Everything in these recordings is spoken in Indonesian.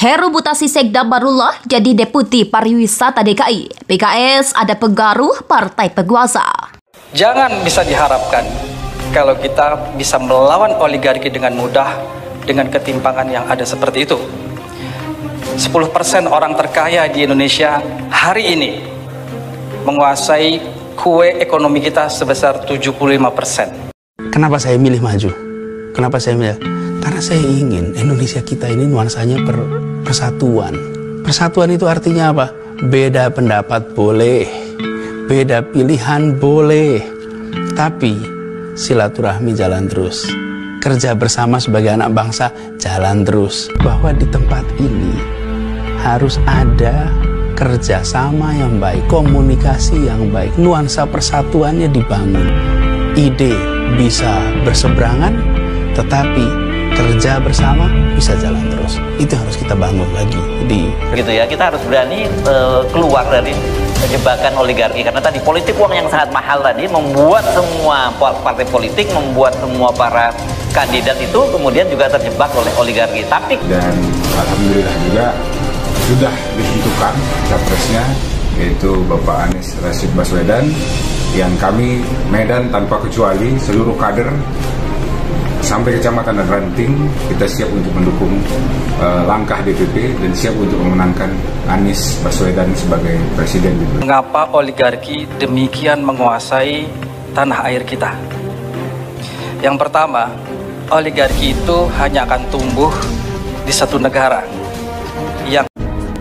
Heru mutasi Sekda Barullah jadi Deputi Pariwisata DKI. PKS ada pengaruh partai penguasa. Jangan bisa diharapkan kalau kita bisa melawan oligarki dengan mudah dengan ketimpangan yang ada seperti itu. 10% orang terkaya di Indonesia hari ini menguasai kue ekonomi kita sebesar 75%. Kenapa saya milih maju? Kenapa saya milih? Karena saya ingin Indonesia kita ini nuansanya persatuan. Persatuan itu artinya apa? Beda pendapat boleh, beda pilihan boleh, tapi silaturahmi jalan terus. Kerja bersama sebagai anak bangsa jalan terus. Bahwa di tempat ini harus ada kerjasama yang baik, komunikasi yang baik, nuansa persatuannya dibangun. Ide bisa berseberangan, tetapi kerja bersama bisa jalan terus. Itu harus kita bangun lagi begitu ya, kita harus berani keluar dari jebakan oligarki, karena tadi politik uang yang sangat mahal tadi membuat semua partai politik, membuat semua para kandidat itu kemudian juga terjebak oleh oligarki. Dan alhamdulillah juga sudah ditentukan capresnya, yaitu Bapak Anies Rashid Baswedan, yang kami Medan tanpa kecuali seluruh kader sampai kecamatan dan ranting kita siap untuk mendukung langkah DPP dan siap untuk memenangkan Anies Baswedan sebagai presiden. Mengapa oligarki demikian menguasai tanah air kita? Yang pertama, oligarki itu hanya akan tumbuh di satu negara. Yang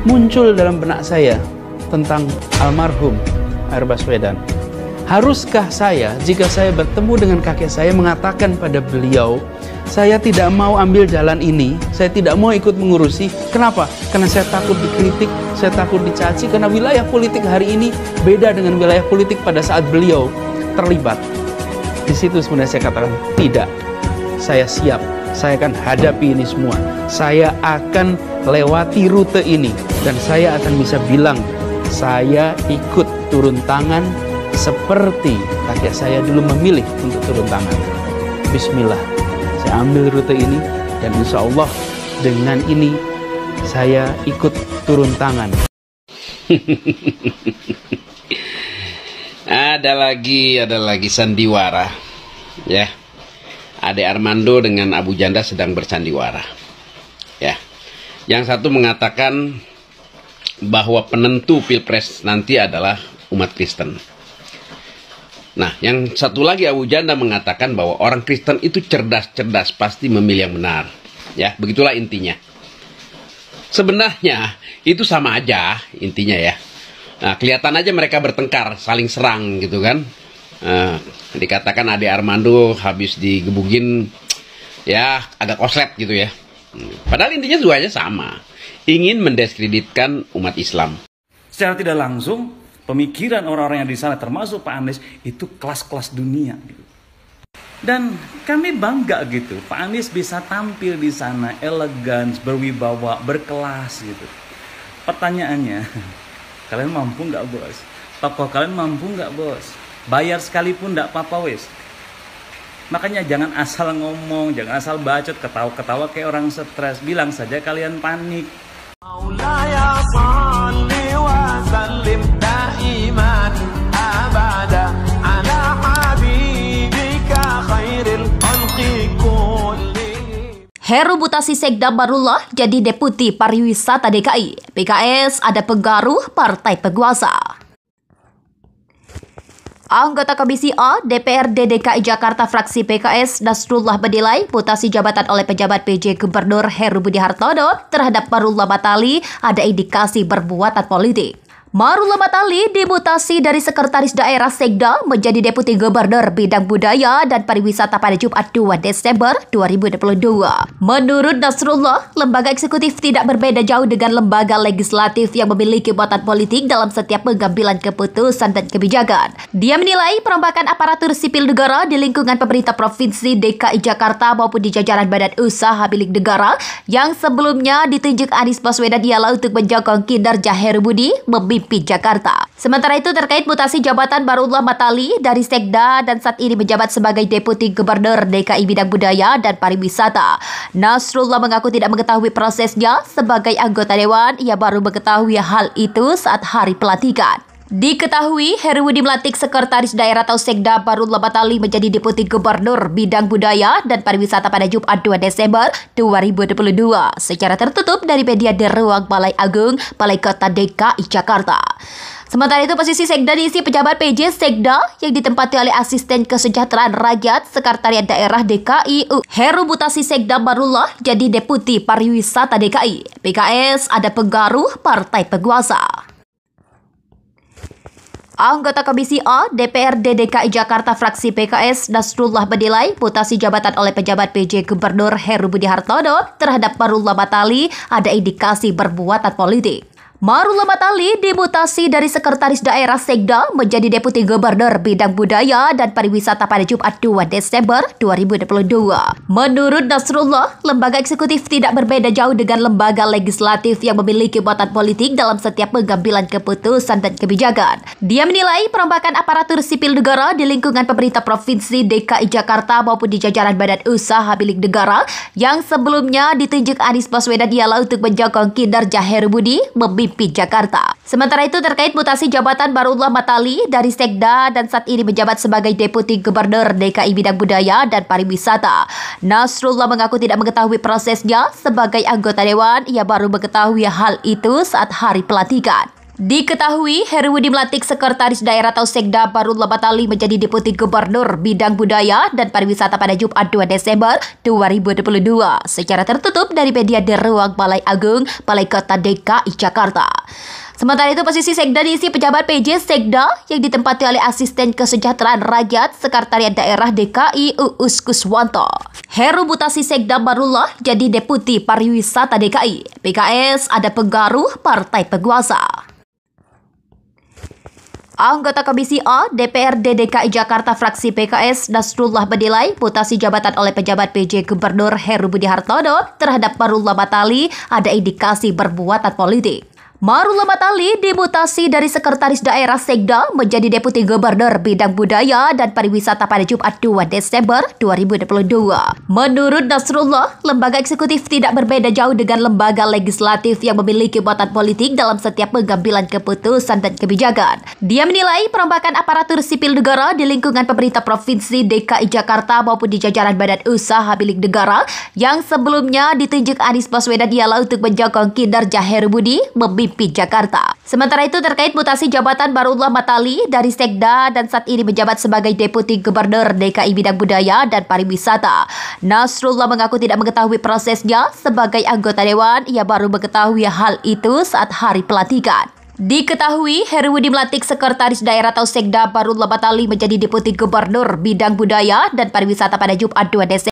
muncul dalam benak saya tentang almarhum Anies Baswedan. Haruskah saya, jika saya bertemu dengan kakek saya, mengatakan pada beliau, saya tidak mau ambil jalan ini, saya tidak mau ikut mengurusi. Kenapa? Karena saya takut dikritik, saya takut dicaci, karena wilayah politik hari ini beda dengan wilayah politik pada saat beliau terlibat. Di situ sebenarnya saya katakan, tidak, saya siap, saya akan hadapi ini semua. Saya akan lewati rute ini, dan saya akan bisa bilang, saya ikut turun tangan, seperti kakek saya dulu memilih untuk turun tangan. Bismillah, saya ambil rute ini, dan insya Allah dengan ini saya ikut turun tangan. Ada lagi sandiwara, ya. Ade Armando dengan Abu Janda sedang bersandiwara, ya. Yang satu mengatakan bahwa penentu pilpres nanti adalah umat Kristen. Nah, yang satu lagi Abu Janda mengatakan bahwa orang Kristen itu cerdas-cerdas, pasti memilih yang benar. Ya, begitulah intinya. Sebenarnya itu sama aja intinya ya. Nah, kelihatan aja mereka bertengkar, saling serang gitu kan. Dikatakan Ade Armando habis digebugin, ya agak koslet gitu ya. Padahal intinya semuanya sama. Ingin mendiskreditkan umat Islam. Secara tidak langsung, pemikiran orang-orang yang di sana termasuk Pak Anies itu kelas-kelas dunia gitu. Dan kami bangga gitu, Pak Anies bisa tampil di sana elegan, berwibawa, berkelas gitu. Pertanyaannya, kalian mampu nggak bos? Tokoh kalian mampu nggak bos? Bayar sekalipun nggak apa-apa wes. Makanya jangan asal ngomong, jangan asal bacot, ketawa-ketawa kayak orang stres. Bilang saja kalian panik. Heru mutasi Sekda Barullah jadi Deputi Pariwisata DKI. PKS ada pengaruh partai penguasa. Anggota Komisi A DPRD DKI Jakarta fraksi PKS Nasrullah menilai mutasi jabatan oleh pejabat PJ Gubernur Heru Budi Hartono terhadap Barullah Matali ada indikasi perbuatan politik. Marullah Matali dimutasi dari Sekretaris Daerah Sekda menjadi Deputi Gubernur Bidang Budaya dan Pariwisata pada Jumat 2 Desember 2022. Menurut Nasrullah, lembaga eksekutif tidak berbeda jauh dengan lembaga legislatif yang memiliki muatan politik dalam setiap pengambilan keputusan dan kebijakan. Dia menilai perombakan aparatur sipil negara di lingkungan pemerintah Provinsi DKI Jakarta maupun di jajaran badan usaha milik negara yang sebelumnya ditunjuk Anies Baswedan ialah untuk menjokong kinerja Heru Budi memimpin memimpin Jakarta. Sementara itu terkait mutasi jabatan Barullah Matali dari Sekda dan saat ini menjabat sebagai Deputi Gubernur DKI Bidang Budaya dan Pariwisata, Nasrullah mengaku tidak mengetahui prosesnya sebagai anggota dewan. Ia baru mengetahui hal itu saat hari pelantikan. Diketahui, Heru Budi melantik Sekretaris Daerah atau Sekda Barullah Matali menjadi Deputi Gubernur Bidang Budaya dan Pariwisata pada Jumat 2 Desember 2022 secara tertutup dari media di ruang Balai Agung, Balai Kota DKI Jakarta. Sementara itu posisi Sekda diisi pejabat PJ Sekda yang ditempati oleh Asisten Kesejahteraan Rakyat Sekretariat Daerah DKI. Heru mutasi Sekda Barullah jadi Deputi Pariwisata DKI. PKS ada pengaruh partai penguasa. Anggota Komisi A DPRD DKI Jakarta fraksi PKS Nasrullah menilai mutasi jabatan oleh pejabat PJ Gubernur Heru Budi Hartono terhadap Barullah Matali ada indikasi perbuatan politik. Barullah Matali dimutasi dari Sekretaris Daerah Sekda menjadi Deputi Gubernur Bidang Budaya dan Pariwisata pada Jumat 2 Desember 2022. Menurut Nasrullah, lembaga eksekutif tidak berbeda jauh dengan lembaga legislatif yang memiliki muatan politik dalam setiap pengambilan keputusan dan kebijakan. Dia menilai perombakan aparatur sipil negara di lingkungan pemerintah Provinsi DKI Jakarta maupun di jajaran badan usaha milik negara yang sebelumnya ditunjuk Anies Baswedan ialah untuk menjokong kinerja Heru Budi memimpin Jakarta. Sementara itu terkait mutasi jabatan Barullah Matali dari Sekda dan saat ini menjabat sebagai Deputi Gubernur DKI Bidang Budaya dan Pariwisata, Nasrullah mengaku tidak mengetahui prosesnya sebagai anggota dewan. Ia baru mengetahui hal itu saat hari pelantikan. Diketahui, Heru Budi melantik Sekretaris Daerah atau Sekda Barullah Matali menjadi Deputi Gubernur Bidang Budaya dan Pariwisata pada Jumat 2 Desember 2022 secara tertutup dari media di ruang Balai Agung, Balai Kota DKI Jakarta. Sementara itu posisi Sekda diisi pejabat PJ Sekda yang ditempati oleh Asisten Kesejahteraan Rakyat Sekretariat Daerah DKI Uus Kuswanto. Heru mutasi Sekda Barullah jadi Deputi Pariwisata DKI. PKS ada pengaruh partai penguasa. Anggota Komisi A DPRD DKI Jakarta fraksi PKS Nasrullah menilai mutasi jabatan oleh pejabat PJ Gubernur Heru Budi Hartono terhadap Barullah Matali ada indikasi perbuatan politik. Barullah Matali dimutasi dari Sekretaris Daerah Sekda menjadi Deputi Gubernur Bidang Budaya dan Pariwisata pada Jumat 2 Desember 2022. Menurut Nasrullah, lembaga eksekutif tidak berbeda jauh dengan lembaga legislatif yang memiliki muatan politik dalam setiap pengambilan keputusan dan kebijakan. Dia menilai perombakan aparatur sipil negara di lingkungan pemerintah Provinsi DKI Jakarta maupun di jajaran badan usaha milik negara yang sebelumnya ditunjuk Anies Baswedan ialah untuk menjokong kinerja Heru Budi memimpin Jakarta. Sementara itu terkait mutasi jabatan Barullah Matali dari Sekda dan saat ini menjabat sebagai Deputi Gubernur DKI Bidang Budaya dan Pariwisata, Nasrullah mengaku tidak mengetahui prosesnya sebagai anggota dewan. Ia baru mengetahui hal itu saat hari pelantikan. Diketahui, Heru Budi melantik Sekretaris Daerah atau Sekda Barullah Matali menjadi Deputi Gubernur Bidang Budaya dan Pariwisata pada Jumat 2 Desember